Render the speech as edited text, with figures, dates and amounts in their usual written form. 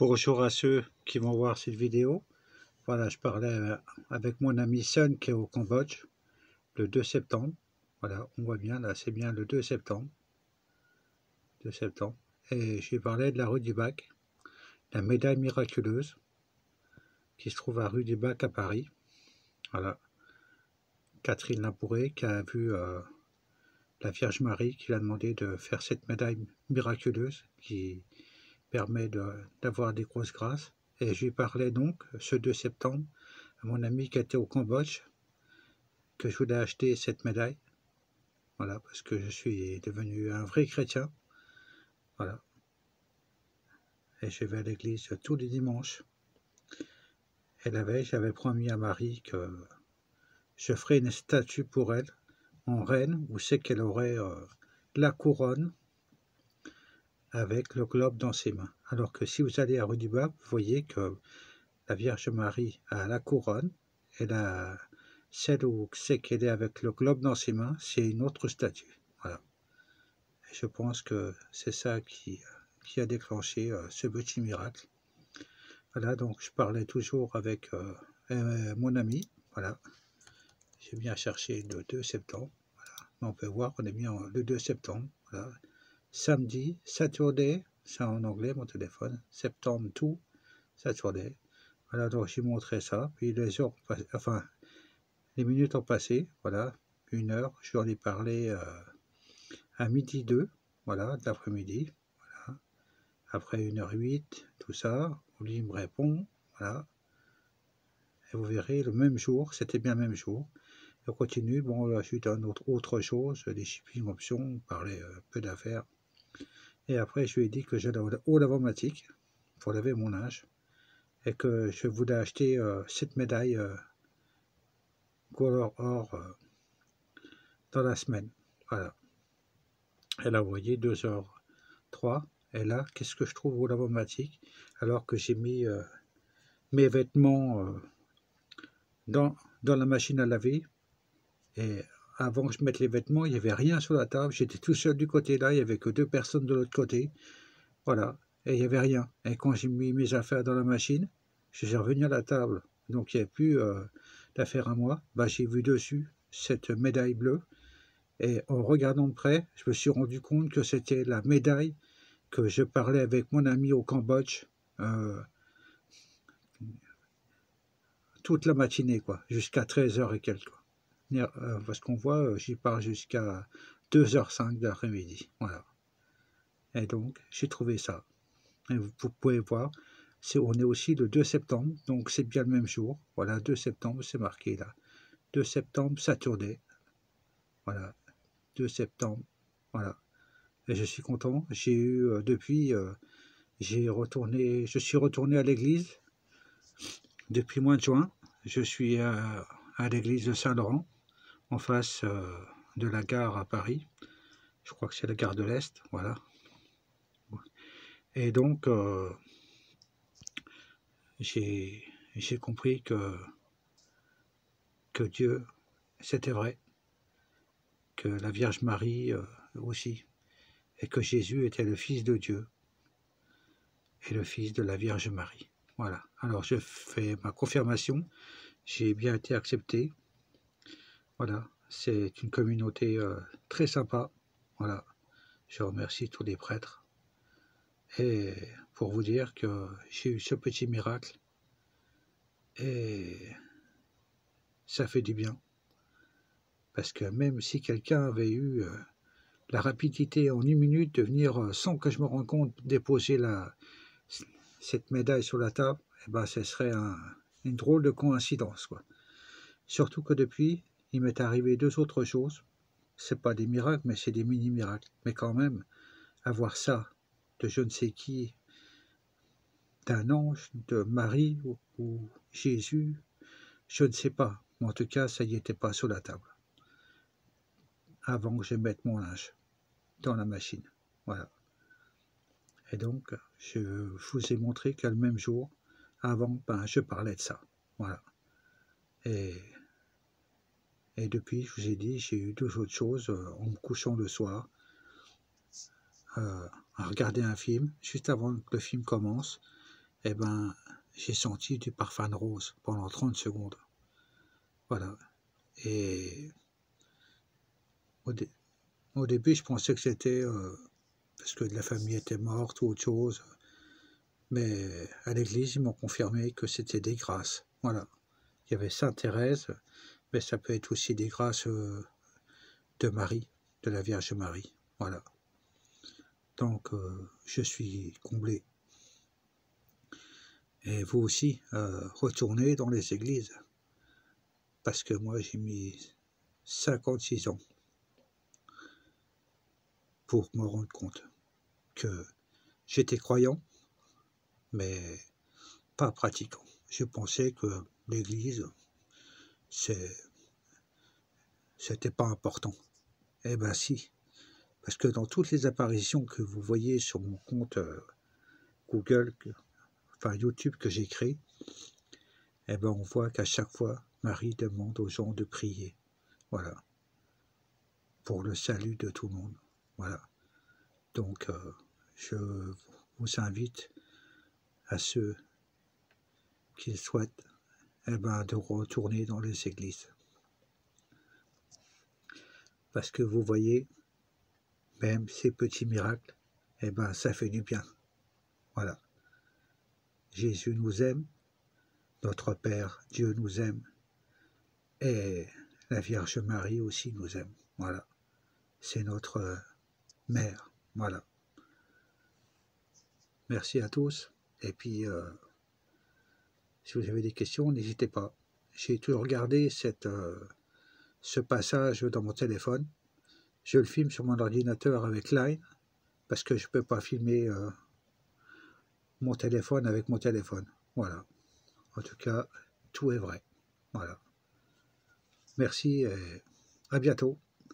Bonjour à ceux qui vont voir cette vidéo. Voilà, je parlais avec mon ami Sun qui est au Cambodge le 2 septembre. Voilà, on voit bien là, c'est bien le 2 septembre. 2 septembre. Et je lui parlais de la rue du Bac, la médaille miraculeuse qui se trouve à rue du Bac à Paris. Voilà. Catherine Labouré qui a vu la Vierge Marie qui lui a demandé de faire cette médaille miraculeuse qui permet d'avoir des grosses grâces. Et je lui parlais donc ce 2 septembre à mon ami qui était au Cambodge que je voulais acheter cette médaille. Voilà, parce que je suis devenu un vrai chrétien. Voilà. Et je vais à l'église tous les dimanches. Et la veille, j'avais promis à Marie que je ferais une statue pour elle en reine où c'est qu'elle aurait la couronne avec le globe dans ses mains. Alors que si vous allez à rue du Bac, vous voyez que la Vierge Marie a la couronne et celle où c'est qu'elle est avec le globe dans ses mains, c'est une autre statue. Voilà. Et je pense que c'est ça qui a déclenché ce petit miracle. Voilà, donc je parlais toujours avec mon ami. Voilà. J'ai bien cherché le 2 septembre. Voilà. On peut voir qu'on est bien le 2 septembre. Voilà. Samedi, Saturday, c'est en anglais mon téléphone. Septembre 2, Saturday. Voilà, donc j'ai montré ça. Puis les heures, enfin, les minutes ont passé. Voilà, 1 heure. Je leur ai parlé à midi 2, voilà, de l'après-midi. Voilà. Après 1h08, tout ça. Lui il me répond. Voilà. Et vous verrez, le même jour, c'était bien le même jour. On continue, bon, là, je lui donne autre chose, des shipping options, on parlait peu d'affaires. Et après, je lui ai dit que j'allais au lavomatique pour laver mon linge et que je voulais acheter cette médaille Gold Or dans la semaine. Voilà. Et là, vous voyez, 2h03. Et là, qu'est-ce que je trouve au lavomatique alors que j'ai mis mes vêtements dans la machine à laver. Et avant que je mette les vêtements, il n'y avait rien sur la table. J'étais tout seul du côté là, il n'y avait que 2 personnes de l'autre côté. Voilà, et il n'y avait rien. Et quand j'ai mis mes affaires dans la machine, je suis revenu à la table. Donc il n'y avait plus d'affaires à moi. Bah, j'ai vu dessus cette médaille bleue. Et en regardant de près, je me suis rendu compte que c'était la médaille que je parlais avec mon ami au Cambodge toute la matinée, quoi, jusqu'à 13h et quelques. Parce qu'on voit, j'y pars jusqu'à 2h05 de l'après-midi. Voilà. Et donc, j'ai trouvé ça. Et vous pouvez voir, on est aussi le 2 septembre, donc c'est bien le même jour. Voilà, 2 septembre, c'est marqué là. 2 septembre, Saturday. Voilà, 2 septembre. Voilà. Et je suis content. J'ai eu, depuis, je suis retourné à l'église depuis mois de juin. Je suis à l'église de Saint-Laurent, en face de la gare à Paris. Je crois que c'est la gare de l'Est, voilà. Et donc, j'ai compris que Dieu, c'était vrai, que la Vierge Marie aussi, et que Jésus était le Fils de Dieu et le Fils de la Vierge Marie. Voilà. Alors, je fais ma confirmation. J'ai bien été accepté. Voilà. C'est une communauté très sympa. Voilà. Je remercie tous les prêtres. Et pour vous dire que j'ai eu ce petit miracle et ça fait du bien. Parce que même si quelqu'un avait eu la rapidité en 1 minute de venir sans que je me rende compte déposer cette médaille sur la table, eh ben, ce serait une drôle de coïncidence, quoi. Surtout que depuis, il m'est arrivé 2 autres choses. C'est pas des miracles, mais c'est des mini-miracles. Mais quand même, avoir ça de je ne sais qui, d'un ange, de Marie ou Jésus, je ne sais pas. Mais en tout cas, ça n'y était pas sur la table. Avant que je mette mon linge dans la machine. Voilà. Et donc, je vous ai montré qu'à le même jour, avant, ben, je parlais de ça. Voilà. Et depuis, je vous ai dit, j'ai eu 2 autres choses en me couchant le soir, à regarder un film, juste avant que le film commence. eh ben, j'ai senti du parfum de rose pendant 30 secondes. Voilà. Et au, dé au début, je pensais que c'était parce que la famille était morte ou autre chose. Mais à l'église, ils m'ont confirmé que c'était des grâces. Voilà. Il y avait Sainte Thérèse, mais ça peut être aussi des grâces de Marie, de la Vierge Marie. Voilà. Donc, je suis comblé. Et vous aussi, retournez dans les églises. Parce que moi, j'ai mis 56 ans pour me rendre compte que j'étais croyant, mais pas pratiquant. Je pensais que l'église, c'était pas important. Eh ben si, parce que dans toutes les apparitions que vous voyez sur mon compte Google, enfin YouTube que j'ai créé, eh ben on voit qu'à chaque fois, Marie demande aux gens de prier. Voilà. Pour le salut de tout le monde. Voilà. Donc, je vous invite à ceux qui le souhaitent, eh ben, de retourner dans les églises. Parce que vous voyez, même ces petits miracles, eh ben, ça fait du bien. Voilà. Jésus nous aime, notre Père, Dieu nous aime, et la Vierge Marie aussi nous aime. Voilà. C'est notre mère. Voilà. Merci à tous. Et puis, si vous avez des questions, n'hésitez pas. J'ai toujours regardé ce passage dans mon téléphone. Je le filme sur mon ordinateur avec Line, parce que je ne peux pas filmer mon téléphone avec mon téléphone. Voilà. En tout cas, tout est vrai. Voilà. Merci et à bientôt.